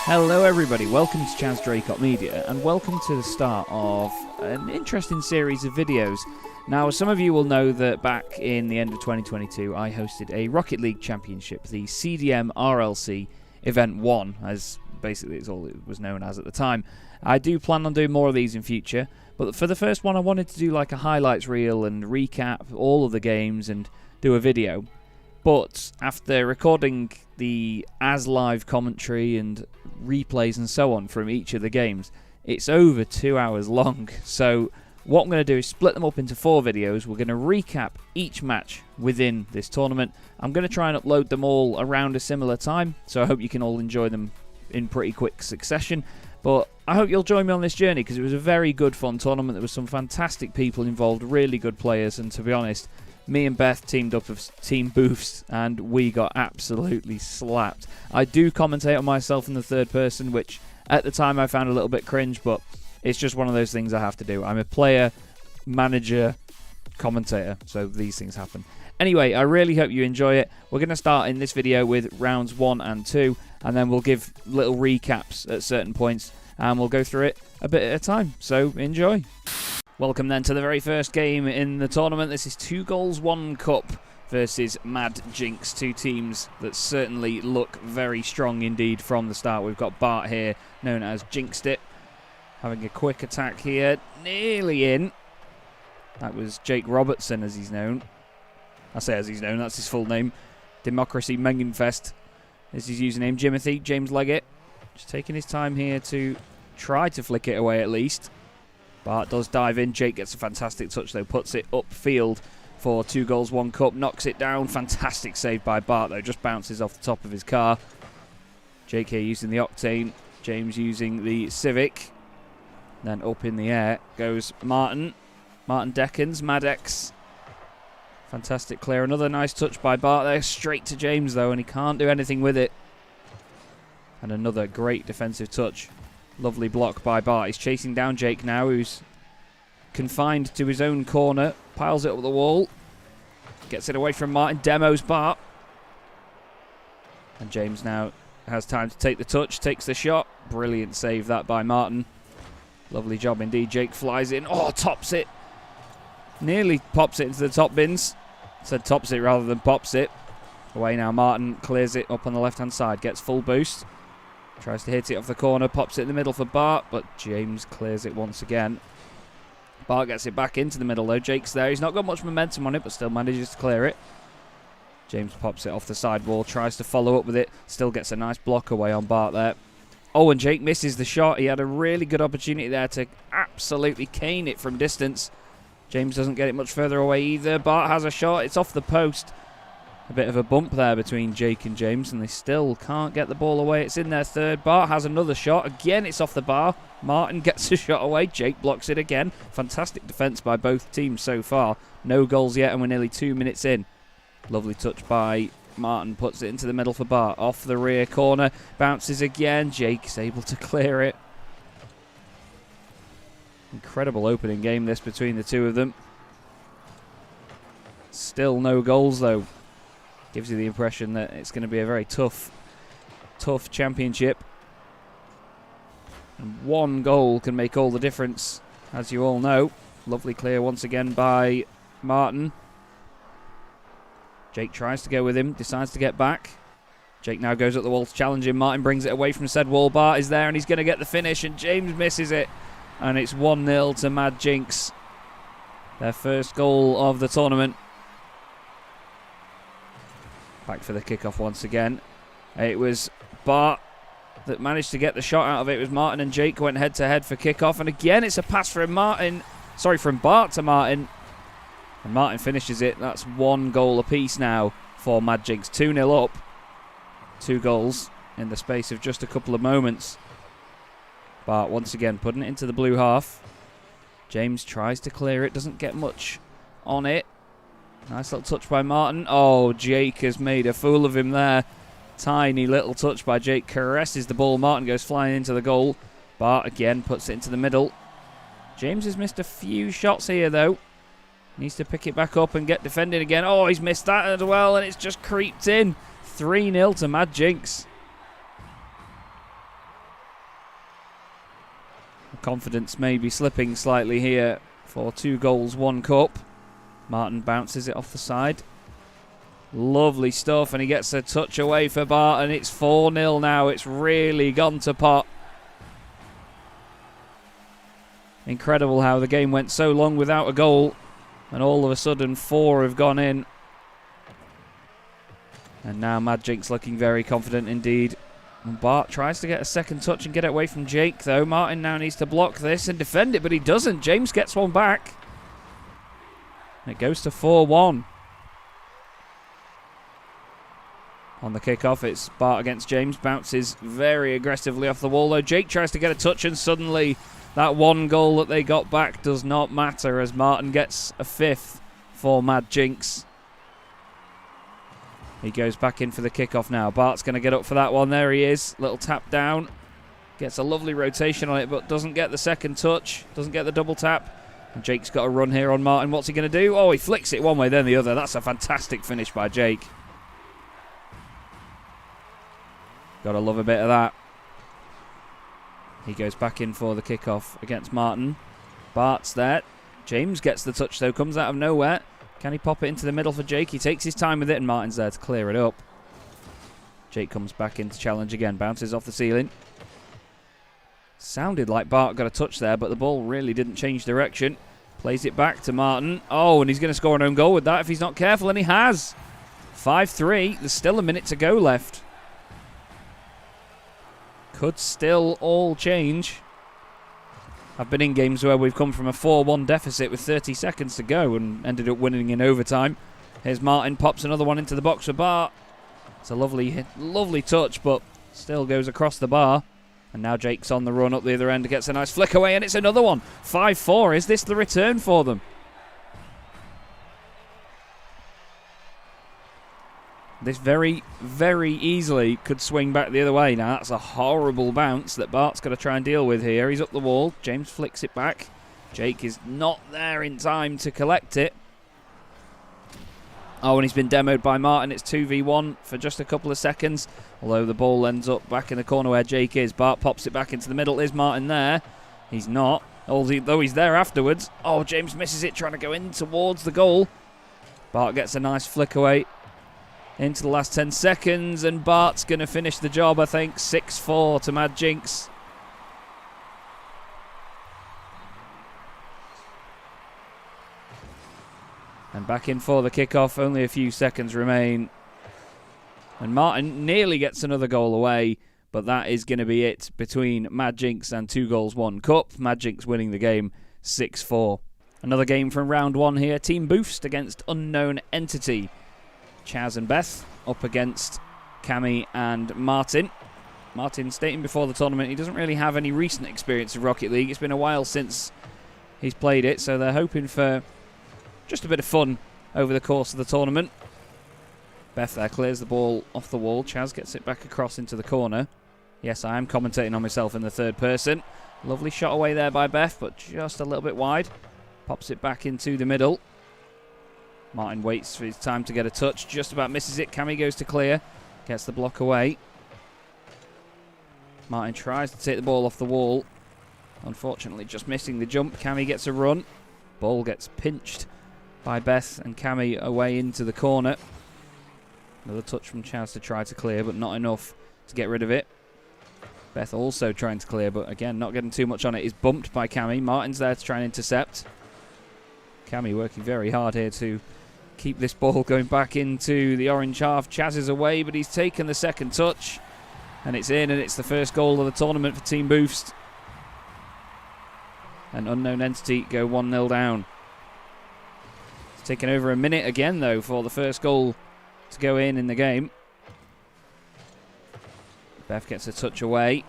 Hello everybody, welcome to Chaz Draycott Media and welcome to the start of an interesting series of videos. Now some of you will know that back in the end of 2022 I hosted a Rocket League Championship, the CDM RLC Event 1, as basically it's all it was known as at the time. I do plan on doing more of these in future, but for the first one I wanted to do like a highlights reel and recap all of the games and do a video. But after recording the live commentary and replays and so on from each of the games, it's over 2 hours long. So what I'm going to do is split them up into 4 videos. We're going to recap each match within this tournament. I'm going to try and upload them all around a similar time, so I hope you can all enjoy them in pretty quick succession. But I hope you'll join me on this journey because it was a very good fun tournament. There were some fantastic people involved, really good players, and to be honest, me and Beth teamed up with Team Booths and we got absolutely slapped. I do commentate on myself in the third person, which at the time I found a little bit cringe, but it's just one of those things I have to do. I'm a player, manager, commentator, so these things happen. Anyway, I really hope you enjoy it. We're going to start in this video with rounds 1 and 2, and then we'll give little recaps at certain points, and we'll go through it a bit at a time, so enjoy. Welcome then to the very first game in the tournament. This is 2 goals 1 cup versus Mad Jinx, 2 teams that certainly look very strong indeed from the start. We've got Bart here, known as Jinxed It, having a quick attack here, nearly in. That was Jake Robertson, as he's known. I say as he's known, that's his full name. Democracy Mengenfest is his username. Jimothy, James Leggett, just taking his time here to try to flick it away at least. Bart does dive in. Jake gets a fantastic touch though, puts it upfield for 2 goals 1 cup, knocks it down. Fantastic save by Bart though, just bounces off the top of his car. Jake here using the Octane, James using the Civic. Then up in the air goes Martin. Martin Deckens, Maddox. Fantastic clear. Another nice touch by Bart there, straight to James though, and he can't do anything with it. And another great defensive touch. Lovely block by Bart. He's chasing down Jake now, who's confined to his own corner. Piles it up the wall. Gets it away from Martin. Demos Bart. And James now has time to take the touch. Takes the shot. Brilliant save that by Martin. Lovely job indeed. Jake flies in. Oh, tops it. Nearly pops it into the top bins. Said tops it rather than pops it. Away now. Martin clears it up on the left-hand side. Gets full boost. Tries to hit it off the corner, pops it in the middle for Bart, but James clears it once again. Bart gets it back into the middle though. Jake's there. He's not got much momentum on it, but still manages to clear it. James pops it off the side wall, tries to follow up with it. Still gets a nice block away on Bart there. Oh, and Jake misses the shot. He had a really good opportunity there to absolutely cane it from distance. James doesn't get it much further away either. Bart has a shot. It's off the post. A bit of a bump there between Jake and James, and they still can't get the ball away. It's in their third. Bart has another shot. Again, it's off the bar. Martin gets a shot away. Jake blocks it again. Fantastic defence by both teams so far. No goals yet, and we're nearly 2 minutes in. Lovely touch by Martin. Puts it into the middle for Bart. Off the rear corner. Bounces again. Jake's able to clear it. Incredible opening game this between the two of them. Still no goals, though. Gives you the impression that it's going to be a very tough championship. And 1 goal can make all the difference, as you all know. Lovely clear once again by Martin. Jake tries to go with him, decides to get back. Jake now goes up the wall to challenge him. Martin brings it away from said wall. Bart is there and he's going to get the finish, and James misses it. And it's 1-0 to Mad Jinx. Their first goal of the tournament. Back for the kickoff once again. It was Bart that managed to get the shot out of it. It was Martin and Jake went head to head for kickoff, and again it's a pass from Bart to Martin, and Martin finishes it. That's 1 goal apiece now for Mad Jinx. 2-0 up. 2 goals in the space of just a couple of moments. Bart once again putting it into the blue half. James tries to clear it, doesn't get much on it. Nice little touch by Martin. Oh, Jake has made a fool of him there. Tiny little touch by Jake. Caresses the ball. Martin goes flying into the goal. Bart again puts it into the middle. James has missed a few shots here, though. Needs to pick it back up and get defending again. Oh, he's missed that as well, and it's just creeped in. 3-0 to Mad Jinx. Confidence may be slipping slightly here for 2 goals, 1 cup. Martin bounces it off the side. Lovely stuff, and he gets a touch away for Bart, and it's 4-0 now. It's really gone to pot. Incredible how the game went so long without a goal, and all of a sudden 4 have gone in. And now Mad Jinx looking very confident indeed. And Bart tries to get a second touch and get it away from Jake, though. Martin now needs to block this and defend it, but he doesn't. James gets one back. And it goes to 4-1. On the kickoff, it's Bart against James. Bounces very aggressively off the wall, though. Jake tries to get a touch, and suddenly that 1 goal that they got back does not matter as Martin gets a 5th for Mad Jinx. He goes back in for the kickoff now. Bart's going to get up for that one. There he is. Little tap down. Gets a lovely rotation on it, but doesn't get the second touch. Doesn't get the double tap. And Jake's got a run here on Martin. What's he going to do? Oh, he flicks it one way, then the other. That's a fantastic finish by Jake. Gotta love a bit of that. He goes back in for the kickoff against Martin. Bart's there. James gets the touch, though. Comes out of nowhere. Can he pop it into the middle for Jake? He takes his time with it, and Martin's there to clear it up. Jake comes back in to challenge again. Bounces off the ceiling. Sounded like Bart got a touch there, but the ball really didn't change direction. Plays it back to Martin. Oh, and he's going to score an own goal with that if he's not careful, and he has. 5-3. There's still a minute to go left. Could still all change. I've been in games where we've come from a 4-1 deficit with 30 seconds to go and ended up winning in overtime. Here's Martin, pops another one into the box for Bart. It's a lovely touch, but still goes across the bar. And now Jake's on the run up the other end, gets a nice flick away, and it's another one. 5-4. Is this the return for them? This very, very easily could swing back the other way. Now, that's a horrible bounce that Bart's got to try and deal with here. He's up the wall. James flicks it back. Jake is not there in time to collect it. Oh, and he's been demoed by Martin. It's 2v1 for just a couple of seconds. Although the ball ends up back in the corner where Jake is. Bart pops it back into the middle. Is Martin there? He's not. Although he's there afterwards. Oh, James misses it, trying to go in towards the goal. Bart gets a nice flick away. Into the last 10 seconds, and Bart's going to finish the job, I think. 6-4 to Mad Jinx. And back in for the kickoff. Only a few seconds remain. And Martin nearly gets another goal away, but that is going to be it between Mad Jinx and 2 goals, 1 cup. Mad Jinx winning the game 6-4. Another game from round 1 here. Team Boost against Unknown Entity. Chaz and Beth up against Cammy and Martin. Martin stating before the tournament he doesn't really have any recent experience of Rocket League. It's been a while since he's played it, so they're hoping for just a bit of fun over the course of the tournament. Beth there clears the ball off the wall. Chaz gets it back across into the corner. Yes, I am commentating on myself in the third person. Lovely shot away there by Beth, but just a little bit wide. Pops it back into the middle. Martin waits for his time to get a touch. Just about misses it. Cammy goes to clear. Gets the block away. Martin tries to take the ball off the wall. Unfortunately, just missing the jump. Cammy gets a run. Ball gets pinched by Beth and Cammy away into the corner. Another touch from Chaz to try to clear, but not enough to get rid of it. Beth also trying to clear, but again, not getting too much on it. Is bumped by Cammy. Martin's there to try and intercept. Cammy working very hard here to keep this ball going back into the orange half. Chaz is away, but he's taken the second touch. And it's in, and it's the first goal of the tournament for Team Boost. And Unknown Entity go 1-0 down. It's taken over a minute again, though, for the first goal to go in the game. Beth gets a touch away.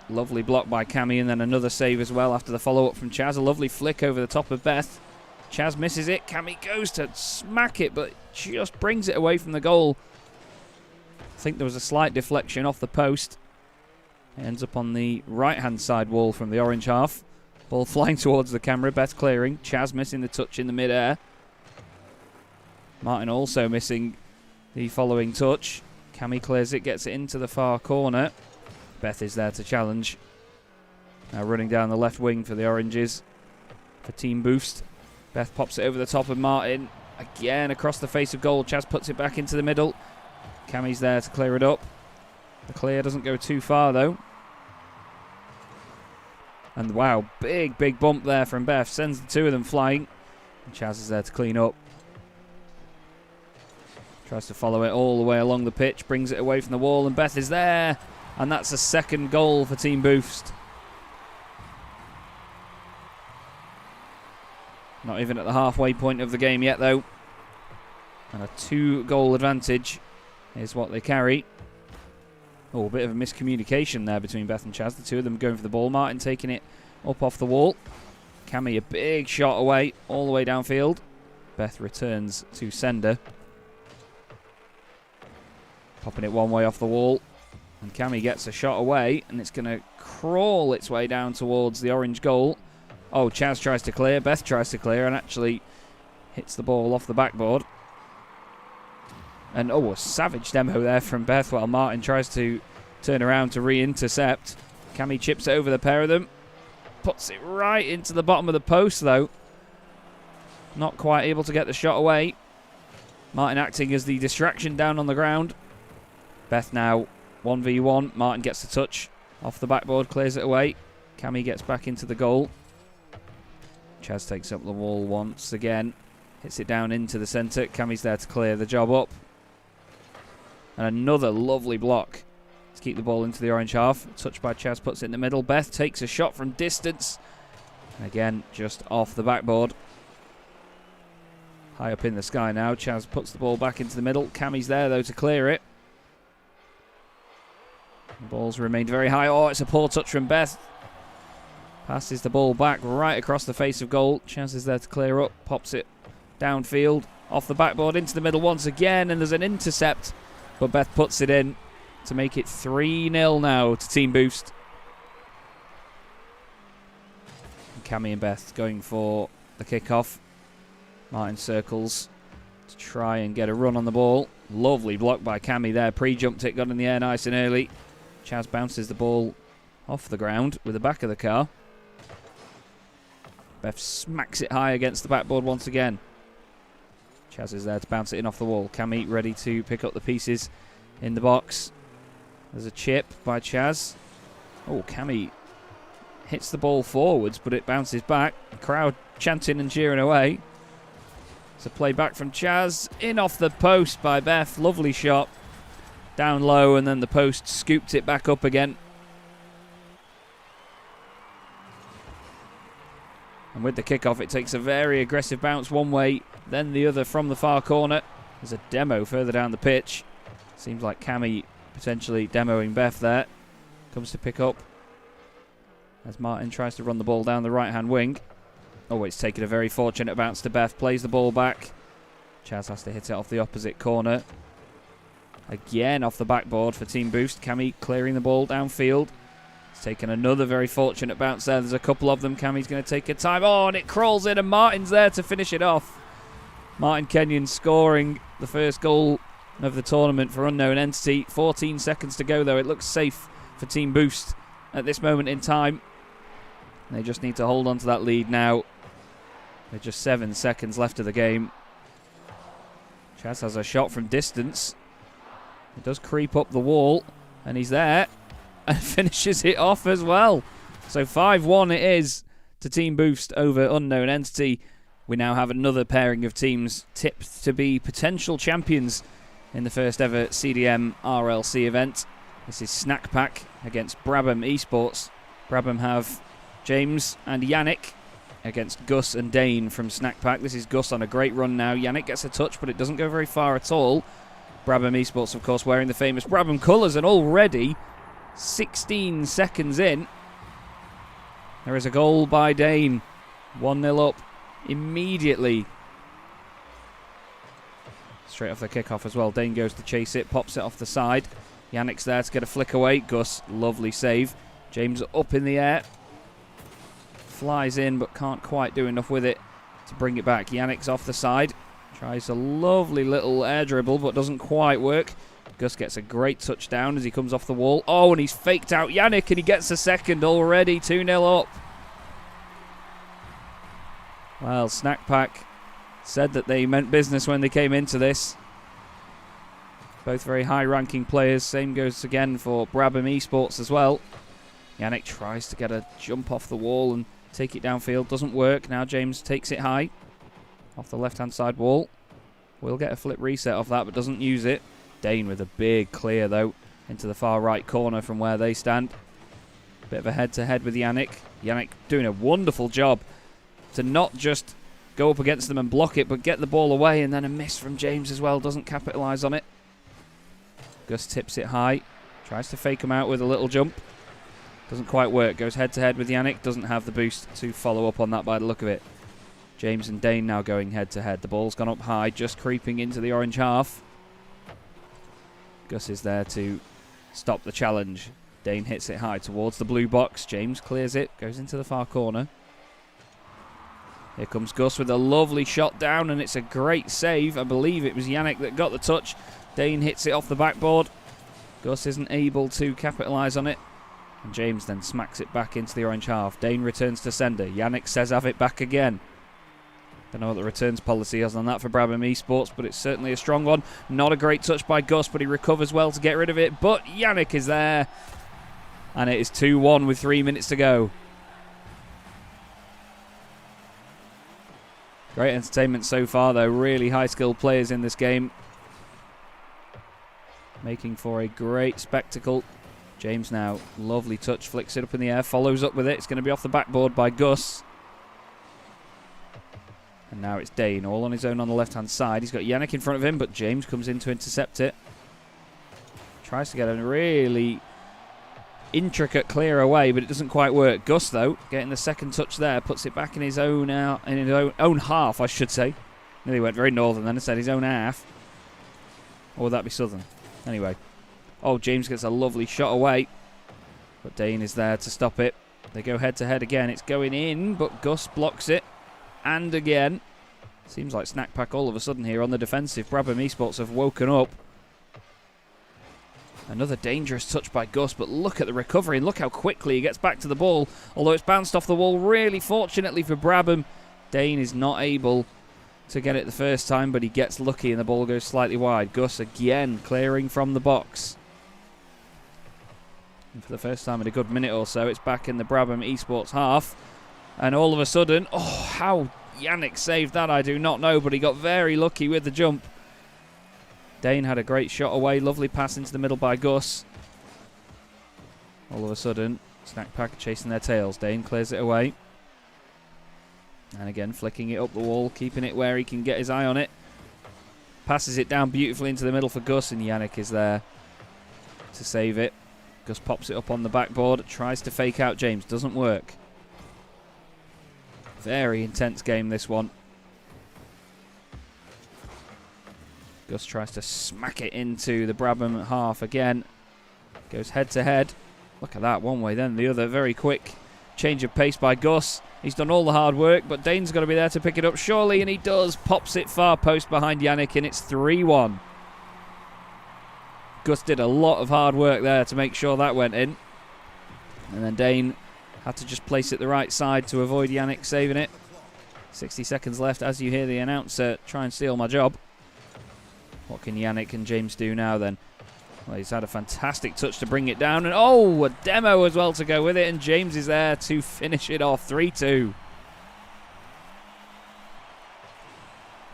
Lovely block by Cammy, and then another save as well after the follow-up from Chaz. A lovely flick over the top of Beth. Chaz misses it. Cammy goes to smack it, but just brings it away from the goal. I think there was a slight deflection off the post. It ends up on the right-hand side wall from the orange half. Ball flying towards the camera. Beth clearing. Chaz missing the touch in the mid-air. Martin also missing the following touch. Cammy clears it, gets it into the far corner. Beth is there to challenge. Now running down the left wing for the Oranges for Team Boost. Beth pops it over the top of Martin. Again across the face of goal. Chaz puts it back into the middle. Cammie's there to clear it up. The clear doesn't go too far though. And wow, big bump there from Beth. Sends the two of them flying. And Chaz is there to clean up. Tries to follow it all the way along the pitch. Brings it away from the wall and Beth is there. And that's a second goal for Team Boost. Not even at the halfway point of the game yet though. And a 2-goal advantage is what they carry. Oh, a bit of a miscommunication there between Beth and Chaz. The two of them going for the ball. Martin taking it up off the wall. Cammie a big shot away, all the way downfield. Beth returns to sender. Popping it one way off the wall. And Cammie gets a shot away, and it's going to crawl its way down towards the orange goal. Oh, Chaz tries to clear. Beth tries to clear and actually hits the ball off the backboard. And oh, a savage demo there from Beth while Martin tries to turn around to re-intercept. Cammie chips it over the pair of them. Puts it right into the bottom of the post though. Not quite able to get the shot away. Martin acting as the distraction down on the ground. Beth now 1v1. Martin gets the touch off the backboard, clears it away. Cammie gets back into the goal. Chaz takes up the wall once again. Hits it down into the centre. Cammie's there to clear the job up. And another lovely block to keep the ball into the orange half. Touched by Chaz, puts it in the middle. Beth takes a shot from distance. And again, just off the backboard. High up in the sky now. Chaz puts the ball back into the middle. Cammie's there though to clear it. The ball's remained very high. Oh, it's a poor touch from Beth. Passes the ball back right across the face of goal. Chaz is there to clear up. Pops it downfield. Off the backboard into the middle once again. And there's an intercept. But Beth puts it in to make it 3-0 now to Team Boost. And Cammie and Beth going for the kickoff. Martin circles to try and get a run on the ball. Lovely block by Cammie there. Pre-jumped it, got in the air nice and early. Chaz bounces the ball off the ground with the back of the car. Beth smacks it high against the backboard once again. Chaz is there to bounce it in off the wall. Cammie ready to pick up the pieces in the box. There's a chip by Chaz. Oh, Cammie hits the ball forwards, but it bounces back. The crowd chanting and cheering away. It's a play back from Chaz. In off the post by Beth. Lovely shot. Down low, and then the post scooped it back up again. And with the kickoff, it takes a very aggressive bounce one way, then the other from the far corner. There's a demo further down the pitch. Seems like Cammie potentially demoing Beth there. Comes to pick up as Martin tries to run the ball down the right-hand wing. Oh, it's taken a very fortunate bounce to Beth. Plays the ball back. Chaz has to hit it off the opposite corner. Again off the backboard for Team Boost. Cammie clearing the ball downfield. Taken another very fortunate bounce there. There's a couple of them. Cammie's going to take her time. Oh, and it crawls in, and Martin's there to finish it off. Martin Kenyon scoring the first goal of the tournament for Unknown Entity. 14 seconds to go, though. It looks safe for Team Boost at this moment in time. They just need to hold on to that lead now. There's just 7 seconds left of the game. Chaz has a shot from distance. It does creep up the wall, and he's there. And finishes it off as well. So 5-1 it is to Team Boost over Unknown Entity. We now have another pairing of teams tipped to be potential champions in the first ever CDM RLC event. This is Snack Pack against Brabham Esports. Brabham have James and Yannick against Gus and Dane from Snack Pack. This is Gus on a great run now. Yannick gets a touch, but it doesn't go very far at all. Brabham Esports, of course, wearing the famous Brabham colours, and already 16 seconds in, there is a goal by Dane. 1-0 up immediately. Straight off the kickoff as well. Dane goes to chase it, pops it off the side. Yannick's there to get a flick away. Gus, lovely save. James up in the air. Flies in, but can't quite do enough with it to bring it back. Yannick's off the side. Tries a lovely little air dribble, but doesn't quite work. Gus gets a great touchdown as he comes off the wall. Oh, and he's faked out Yannick, and he gets a second already. 2-0 up. Well, Snack Pack said that they meant business when they came into this. Both very high-ranking players. Same goes again for Brabham Esports as well. Yannick tries to get a jump off the wall and take it downfield. Doesn't work. Now James takes it high off the left-hand side wall. Will get a flip reset off that, but doesn't use it. Dane with a big clear, though, into the far right corner from where they stand. Bit of a head-to-head with Yannick. Yannick doing a wonderful job to not just go up against them and block it, but get the ball away, and then a miss from James as well. Doesn't capitalise on it. Gus tips it high. Tries to fake him out with a little jump. Doesn't quite work. Goes head-to-head with Yannick. Doesn't have the boost to follow up on that by the look of it. James and Dane now going head-to-head. The ball's gone up high, just creeping into the orange half. Gus is there to stop the challenge. Dane hits it high towards the blue box. James clears it. Goes into the far corner. Here comes Gus with a lovely shot down, and it's a great save. I believe it was Yannick that got the touch. Dane hits it off the backboard. Gus isn't able to capitalise on it. And James then smacks it back into the orange half. Dane returns to sender. Yannick says have it back again. Don't know what the returns policy is on that for Brabham Esports, but it's certainly a strong one. Not a great touch by Gus, but he recovers well to get rid of it. But Yannick is there. And it is 2-1 with 3 minutes to go. Great entertainment so far, though. Really high-skilled players in this game. Making for a great spectacle. James now, lovely touch, flicks it up in the air, follows up with it. It's going to be off the backboard by Gus. And now it's Dane, all on his own on the left-hand side. He's got Yannick in front of him, but James comes in to intercept it. Tries to get a really intricate clear away, but it doesn't quite work. Gus, though, getting the second touch there, puts it back in his own own half, I should say. Nearly went very northern then and said his own half. Or would that be southern? Anyway. Oh, James gets a lovely shot away, but Dane is there to stop it. They go head-to-head again. It's going in, but Gus blocks it. And again. Seems like Snack Pack all of a sudden here on the defensive. Brabham Esports have woken up. Another dangerous touch by Gus, but look at the recovery and look how quickly he gets back to the ball. Although it's bounced off the wall really fortunately for Brabham. Dane is not able to get it the first time, but he gets lucky and the ball goes slightly wide. Gus again clearing from the box. And for the first time in a good minute or so, it's back in the Brabham Esports half. And all of a sudden, oh, how Yannick saved that, I do not know, but he got very lucky with the jump. Dane had a great shot away, lovely pass into the middle by Gus. All of a sudden, Snack Pack chasing their tails. Dane clears it away. And again, flicking it up the wall, keeping it where he can get his eye on it. Passes it down beautifully into the middle for Gus, and Yannick is there to save it. Gus pops it up on the backboard, tries to fake out James, doesn't work. Very intense game, this one. Gus tries to smack it into the Brabham half again. Goes head to head. Look at that, one way then the other. Very quick change of pace by Gus. He's done all the hard work, but Dane's got to be there to pick it up surely, and he does. Pops it far post behind Yannick, and it's 3-1. Gus did a lot of hard work there to make sure that went in. And then Dane had to just place it the right side to avoid Yannick saving it. 60 seconds left as you hear the announcer try and steal my job. What can Yannick and James do now then? Well, he's had a fantastic touch to bring it down. And oh, a demo as well to go with it. And James is there to finish it off. 3-2.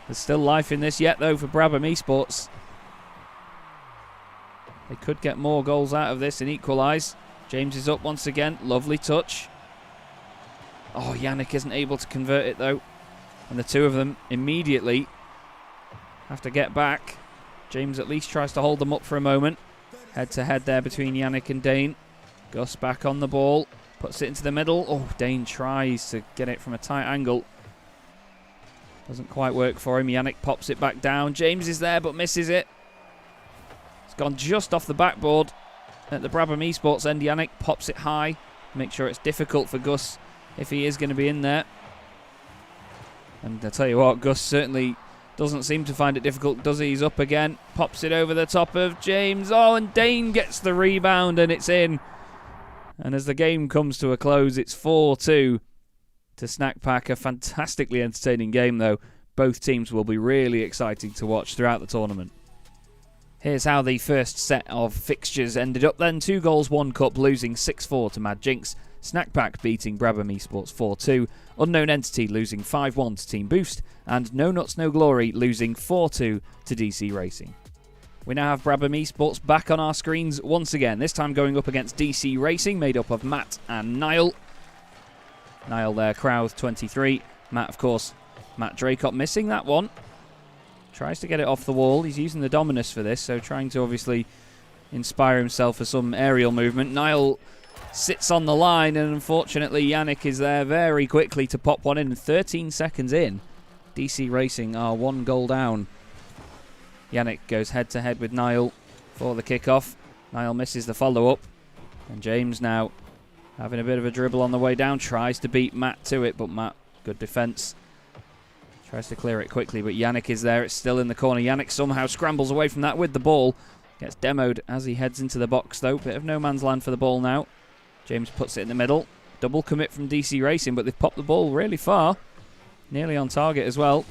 There's still life in this yet, though, for Brabham Esports. They could get more goals out of this and equalise. James is up once again. Lovely touch. Oh, Yannick isn't able to convert it, though. And the two of them immediately have to get back. James at least tries to hold them up for a moment. Head to head there between Yannick and Dane. Gus back on the ball. Puts it into the middle. Oh, Dane tries to get it from a tight angle. Doesn't quite work for him. Yannick pops it back down. James is there but misses it. It's gone just off the backboard at the Brabham Esports end. Yannick pops it high. Make sure it's difficult for Gus if he is going to be in there. And I tell you what, Gus certainly Doesn't seem to find it difficult, does he? He's up again. Pops it over the top of James. Oh, and Dane gets the rebound, and it's in. And as the game comes to a close, it's 4-2 to Snack Pack. A fantastically entertaining game, though. Both teams will be really exciting to watch throughout the tournament. Here's how the first set of fixtures ended up then. 2 goals, 1 cup, losing 6-4 to Mad Jinx. Snack Pack beating Brabham Esports 4-2. Unknown Entity losing 5-1 to Team Boost. And No Nuts No Glory losing 4-2 to DC Racing. We now have Brabham Esports back on our screens once again. This time going up against DC Racing, made up of Matt and Niall. Niall there, Crowth 23. Matt, of course, Matt Draycott missing that one. Tries to get it off the wall. He's using the Dominus for this, so trying to obviously inspire himself for some aerial movement. Niall sits on the line, and unfortunately Yannick is there very quickly to pop one in. 13 seconds in, DC Racing are 1 goal down. Yannick goes head-to-head with Niall for the kickoff. Niall misses the follow-up, and James now having a bit of a dribble on the way down. Tries to beat Matt to it, but Matt, good defence. Tries to clear it quickly, but Yannick is there. It's still in the corner. Yannick somehow scrambles away from that with the ball. Gets demoed as he heads into the box, though. Bit of no man's land for the ball now. James puts it in the middle. Double commit from DC Racing, but they've popped the ball really far. Nearly on target as well.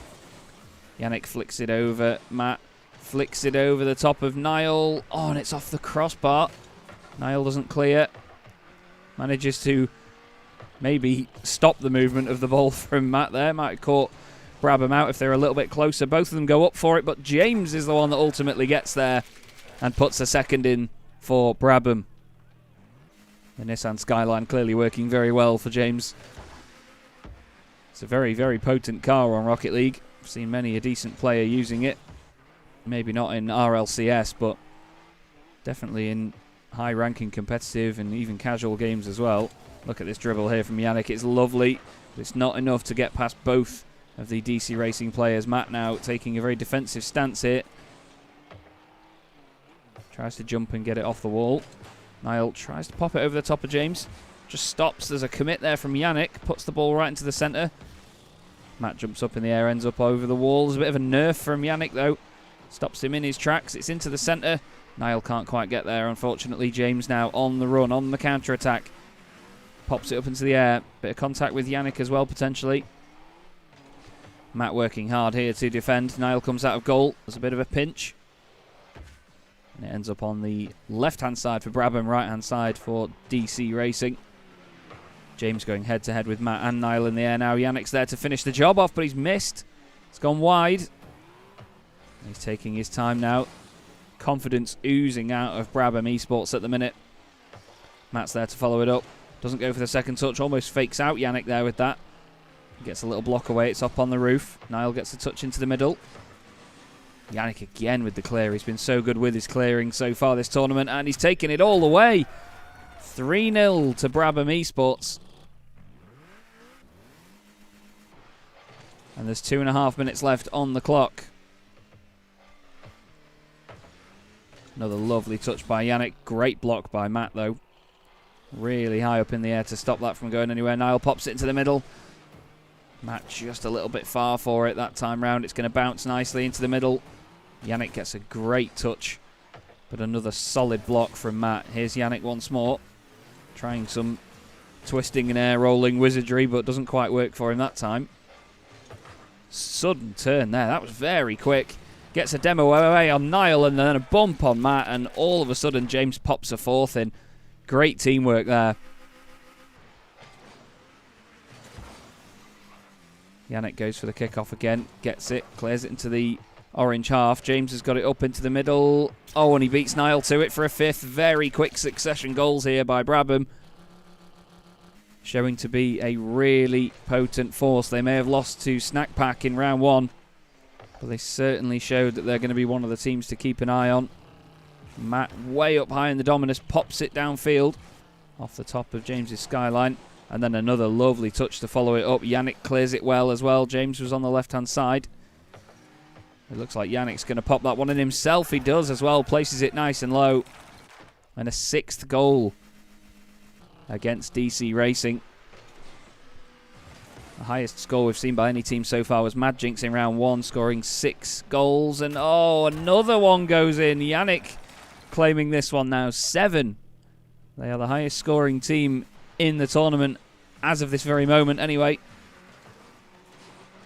Yannick flicks it over. Matt flicks it over the top of Niall. Oh, and it's off the crossbar. Niall doesn't clear. Manages to maybe stop the movement of the ball from Matt there. Might have caught Brabham out if they're a little bit closer. Both of them go up for it, but James is the one that ultimately gets there and puts a second in for Brabham. The Nissan Skyline clearly working very well for James. It's a very, very potent car on Rocket League. I've seen many a decent player using it. Maybe not in RLCS, but definitely in high-ranking competitive and even casual games as well. Look at this dribble here from Yannick. It's lovely, but it's not enough to get past both of the DC Racing players. Matt now taking a very defensive stance here. Tries to jump and get it off the wall. Niall tries to pop it over the top of James. Just stops. There's a commit there from Yannick. Puts the ball right into the centre. Matt jumps up in the air, ends up over the wall. There's a bit of a nerf from Yannick, though. Stops him in his tracks. It's into the centre. Niall can't quite get there, unfortunately. James now on the run, on the counter-attack. Pops it up into the air. Bit of contact with Yannick as well, potentially. Matt working hard here to defend. Niall comes out of goal. There's a bit of a pinch. And it ends up on the left-hand side for Brabham, right-hand side for DC Racing. James going head-to-head with Matt and Niall in the air now. Yannick's there to finish the job off, but he's missed. It's gone wide. He's taking his time now. Confidence oozing out of Brabham Esports at the minute. Matt's there to follow it up. Doesn't go for the second touch. Almost fakes out Yannick there with that. Gets a little block away. It's up on the roof. Niall gets a touch into the middle. Yannick again with the clear. He's been so good with his clearing so far this tournament, and he's taken it all the way. 3-0 to Brabham Esports. And there's 2.5 minutes left on the clock. Another lovely touch by Yannick. Great block by Matt, though. Really high up in the air to stop that from going anywhere. Niall pops it into the middle. Matt just a little bit far for it that time round. It's going to bounce nicely into the middle. Yannick gets a great touch, but another solid block from Matt. Here's Yannick once more. Trying some twisting and air rolling wizardry, but doesn't quite work for him that time. Sudden turn there. That was very quick. Gets a demo away on Niall and then a bump on Matt, and all of a sudden James pops a fourth in. Great teamwork there. Yannick goes for the kickoff again. Gets it. Clears it into the orange half. James has got it up into the middle. Oh, and he beats Niall to it for a fifth. Very quick succession goals here by Brabham. Showing to be a really potent force. They may have lost to Snack Pack in round 1, but they certainly showed that they're going to be one of the teams to keep an eye on. Matt way up high in the Dominus pops it downfield off the top of James's skyline. And then another lovely touch to follow it up. Yannick clears it well as well. James was on the left-hand side. It looks like Yannick's going to pop that one in himself. He does as well. Places it nice and low. And a 6th goal against DC Racing. The highest score we've seen by any team so far was Mad Jinx in round 1, scoring 6 goals. And another one goes in. Yannick claiming this one now, 7. They are the highest scoring team in the tournament as of this very moment anyway.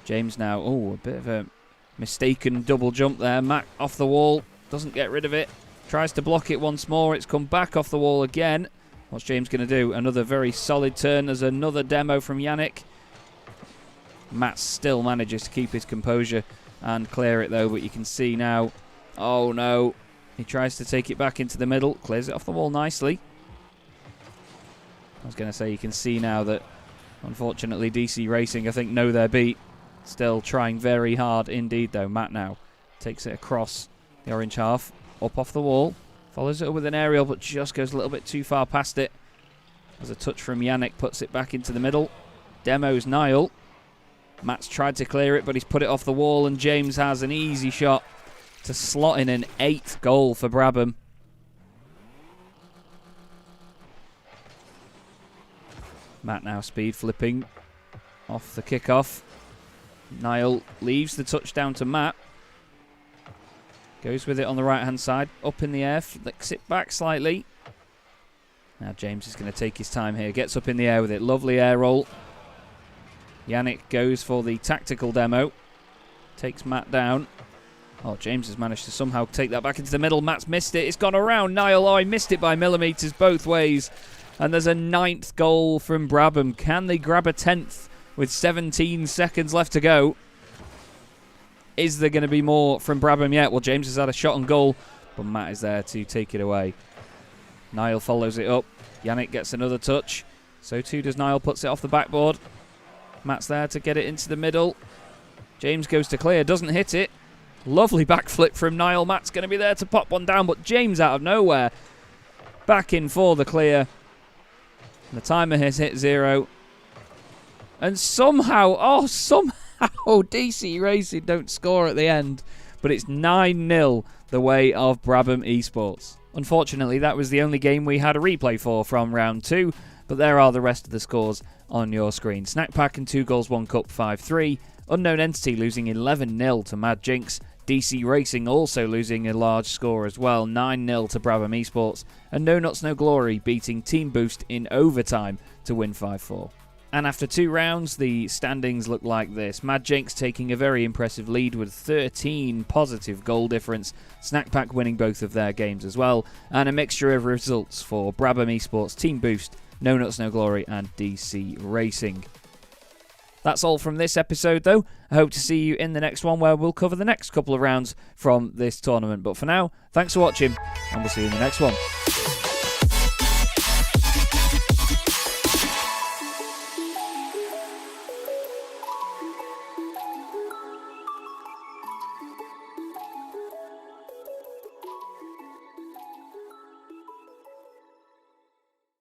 James now, a bit of a mistaken double jump there. Matt off the wall, doesn't get rid of it. Tries to block it once more. It's come back off the wall again. What's James going to do? Another very solid turn. There's another demo from Yannick. Matt still manages to keep his composure and clear it though, but you can see now, oh no, he tries to take it back into the middle, clears it off the wall nicely. I was going to say, you can see now that unfortunately DC Racing, I think, know their beat. Still trying very hard indeed though. Matt now takes it across the orange half, up off the wall, follows it up with an aerial but just goes a little bit too far past it. There's a touch from Yannick, puts it back into the middle. Demos Niall. Matt's tried to clear it, but he's put it off the wall, and James has an easy shot to slot in an 8th goal for Brabham. Matt now speed flipping off the kickoff. Niall leaves the touchdown to Matt. Goes with it on the right-hand side, up in the air, flicks it back slightly. Now James is going to take his time here, gets up in the air with it, lovely air roll. Yannick goes for the tactical demo. Takes Matt down. James has managed to somehow take that back into the middle. Matt's missed it. It's gone around Niall. He missed it by millimetres both ways. And there's a 9th goal from Brabham. Can they grab a 10th with 17 seconds left to go? Is there going to be more from Brabham yet? Well, James has had a shot on goal, but Matt is there to take it away. Niall follows it up. Yannick gets another touch. So too does Niall, puts it off the backboard. Matt's there to get it into the middle. James goes to clear, doesn't hit it. Lovely backflip from Niall. Matt's going to be there to pop one down, but James out of nowhere. Back in for the clear. The timer has hit 0. And somehow, DC Racing don't score at the end. But it's 9-0 the way of Brabham Esports. Unfortunately, that was the only game we had a replay for from round 2. But there are the rest of the scores on your screen. Snack Pack and 2 Goals 1 Cup 5-3. Unknown Entity losing 11-0 to Mad Jinx. DC Racing also losing a large score as well, 9-0 to Brabham Esports. And No Nuts No Glory beating Team Boost in overtime to win 5-4. And after 2 rounds, the standings look like this. Mad Jinx taking a very impressive lead with 13 positive goal difference. Snack Pack winning both of their games as well. And a mixture of results for Brabham Esports, Team Boost, No Nuts No Glory and DC Racing. That's all from this episode though. I hope to see you in the next one where we'll cover the next couple of rounds from this tournament. But for now, thanks for watching and we'll see you in the next one.